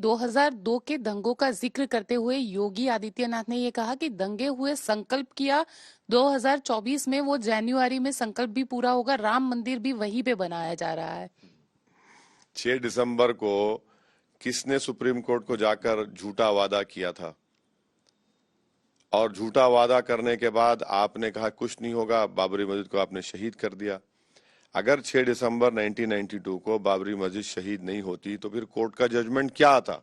2002 के दंगों का जिक्र करते हुए योगी आदित्यनाथ ने ये कहा कि दंगे हुए, संकल्प किया 2024 में वो जनवरी में संकल्प भी पूरा होगा, राम मंदिर भी वहीं पे बनाया जा रहा है। 6 दिसंबर को किसने सुप्रीम कोर्ट को जाकर झूठा वादा किया था और झूठा वादा करने के बाद आपने कहा कुछ नहीं होगा, बाबरी मस्जिद को आपने शहीद कर दिया। अगर 6 दिसंबर 1992 को बाबरी मस्जिद शहीद नहीं होती तो फिर कोर्ट का जजमेंट क्या आता?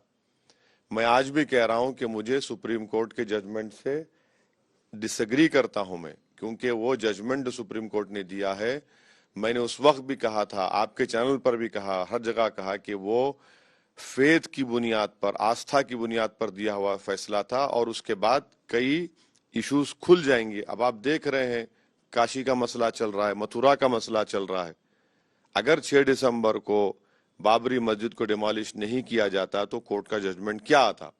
मैं आज भी कह रहा हूं कि मुझे सुप्रीम कोर्ट के जजमेंट से डिसएग्री करता हूं मैं, क्योंकि वो जजमेंट जो सुप्रीम कोर्ट ने दिया है, मैंने उस वक्त भी कहा था, आपके चैनल पर भी कहा, हर जगह कहा कि वो फेथ की बुनियाद पर, आस्था की बुनियाद पर दिया हुआ फैसला था और उसके बाद कई इश्यूज खुल जाएंगे। अब आप देख रहे हैं काशी का मसला चल रहा है, मथुरा का मसला चल रहा है। अगर 6 दिसंबर को बाबरी मस्जिद को डिमोलिश नहीं किया जाता तो कोर्ट का जजमेंट क्या आता?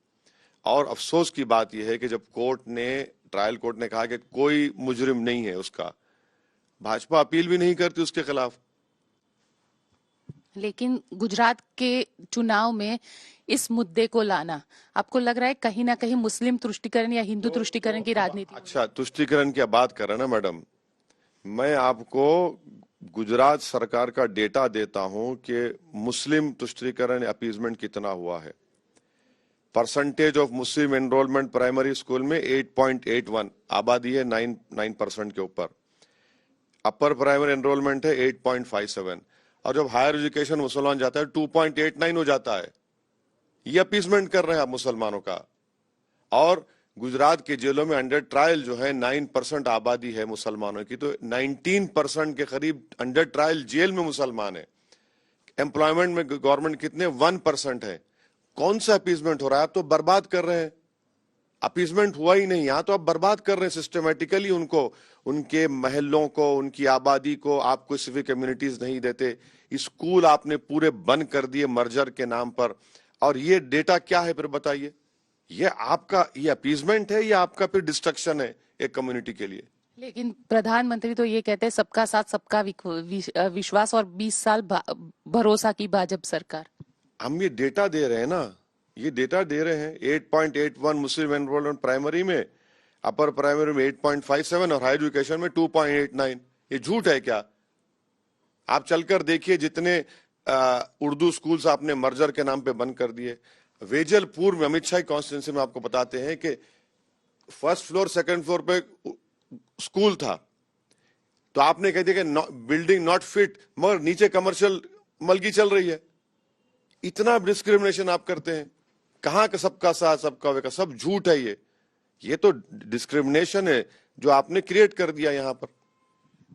और अफसोस की बात यह है कि जब ट्रायल कोर्ट ने कहा कि कोई मुजरिम नहीं है उसका, भाजपा अपील भी नहीं करती उसके खिलाफ। लेकिन गुजरात के चुनाव में इस मुद्दे को लाना, आपको लग रहा है कहीं ना कहीं मुस्लिम तुष्टीकरण या हिंदू तुष्टीकरण की राजनीति? अच्छा, तुष्टीकरण की बात कर रहे हैं ना मैडम, मैं आपको गुजरात सरकार का डेटा देता हूं कि मुस्लिम तुष्टीकरण अपीजमेंट कितना हुआ है। Percentage of Muslim enrolment primary school में 8.81, आबादी है 9% के ऊपर। अपर प्राइमरी एनरोलमेंट है 8.57 और जब हायर एजुकेशन मुसलमान जाता है 2.89 हो जाता है। ये अपीजमेंट कर रहे हैं आप मुसलमानों का। और गुजरात के जेलों में अंडर ट्रायल जो है 9% आबादी है मुसलमानों की, तो 19% के करीब अंडर ट्रायल जेल में मुसलमान है। एम्प्लॉयमेंट में गवर्नमेंट कितने 1% है। कौन सा अपीजमेंट हो रहा है? आप तो बर्बाद कर रहे हैं। अपीजमेंट हुआ ही नहीं, यहां तो आप बर्बाद कर रहे हैं सिस्टमेटिकली उनको, उनके महलों को, उनकी आबादी को। आप कोई सिविक कम्युनिटीज नहीं देते, स्कूल आपने पूरे बंद कर दिए मर्जर के नाम पर। और ये डेटा क्या है फिर बताइए? ये आपका ये अपीजमेंट है या आपका फिर डिस्ट्रक्शन है एक कम्युनिटी के लिए? लेकिन प्रधानमंत्री तो ये कहते हैं सबका साथ सबका विश्वास और 20 साल भरोसा की भाजपा सरकार। हम ये डेटा दे रहे हैं ना, ये डेटा दे रहे हैं। 8.81 मुस्लिम एनरोलमेंट प्राइमरी में, अपर प्राइमरी में 8.57 और हायर एजुकेशन में 2.89। ये झूठ है क्या? आप चलकर देखिए, जितने उर्दू स्कूल्स आपने मर्जर के नाम पे बंद कर दिए। वेजलपुर में अमित शाह कॉन्स्टिट्यूंसी में आपको बताते हैं कि फर्स्ट फ्लोर सेकंड फ्लोर पे स्कूल था, तो आपने कह दिया कि बिल्डिंग नॉट फिट, मगर नीचे कमर्शियल मलगी चल रही है। इतना डिस्क्रिमिनेशन आप करते हैं। कहां का सबका साथ सबका विकास? सब झूठ है ये तो डिस्क्रिमिनेशन है जो आपने क्रिएट कर दिया यहां पर।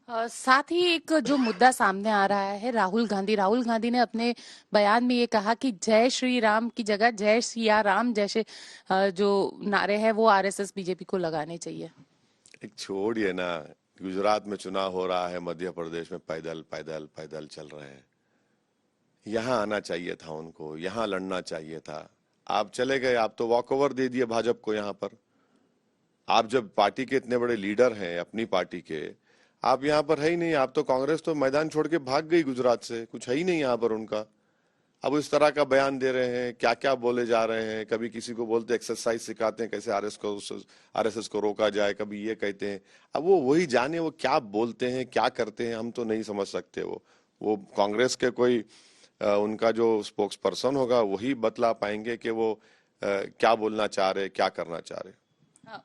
साथ ही एक जो मुद्दा सामने आ रहा है, राहुल गांधी ने अपने बयान में ये कहा कि जय श्री राम की जगह जय सिया राम जैसे जो नारे हैं वो आरएसएस बीजेपी को लगाने चाहिए। एक छोड़िए ना, गुजरात में चुनाव हो रहा है, मध्य प्रदेश में पैदल पैदल पैदल चल रहे हैं। यहां आना चाहिए था उनको, यहां लड़ना चाहिए था। आप चले गए, आप तो वॉक ओवर दे दिए भाजपा को। यहां पर आप जब पार्टी के इतने बड़े लीडर हैं अपनी पार्टी के, आप यहाँ पर है ही नहीं। आप तो कांग्रेस तो मैदान छोड़ के भाग गई गुजरात से, कुछ है ही नहीं यहाँ पर उनका। अब इस तरह का बयान दे रहे हैं, क्या क्या बोले जा रहे हैं। कभी किसी को बोलते एक्सरसाइज सिखाते हैं कैसे आरएसएस को रोका जाए, कभी ये कहते हैं। अब वो वही जाने वो क्या बोलते हैं क्या करते हैं, हम तो नहीं समझ सकते। वो कांग्रेस के कोई उनका जो स्पोक्स पर्सन होगा वही बतला पाएंगे कि वो क्या बोलना चाह रहे, क्या करना चाह रहे।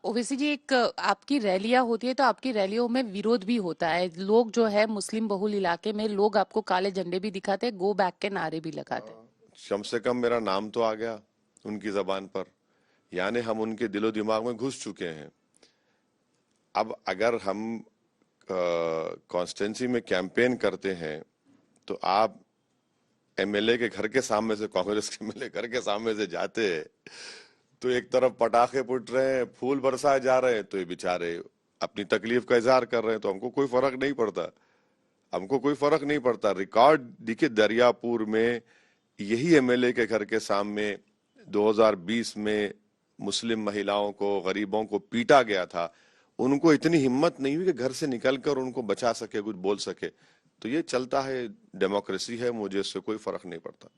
ओवैसी जी, एक आपकी रैलियां होती है तो आपकी रैलियों में विरोध भी होता है। लोग जो है मुस्लिम बहुल इलाके में लोग आपको काले झंडे भी दिखाते हैं, गो बैक के नारे भी लगाते हैं। कम से कम मेरा नाम तो आ गया उनकी जबान पर, यानी हम उनके दिलो दिमाग में घुस चुके हैं। अब अगर हम कॉन्स्टिट्यूंसी में कैंपेन करते हैं तो आप एमएलए के घर के सामने से, कांग्रेस के एमएलए घर के सामने से जाते हैं तो एक तरफ पटाखे फूट रहे हैं, फूल बरसाए जा रहे हैं, तो ये बेचारे अपनी तकलीफ का इजहार कर रहे हैं, तो हमको कोई फर्क नहीं पड़ता। हमको कोई फर्क नहीं पड़ता। रिकॉर्ड देखिए, दरियापुर में यही एमएलए के घर के सामने 2020 में मुस्लिम महिलाओं को, गरीबों को पीटा गया था। उनको इतनी हिम्मत नहीं हुई कि घर से निकलकर उनको बचा सके, कुछ बोल सके। तो ये चलता है, डेमोक्रेसी है, मुझे इससे कोई फर्क नहीं पड़ता।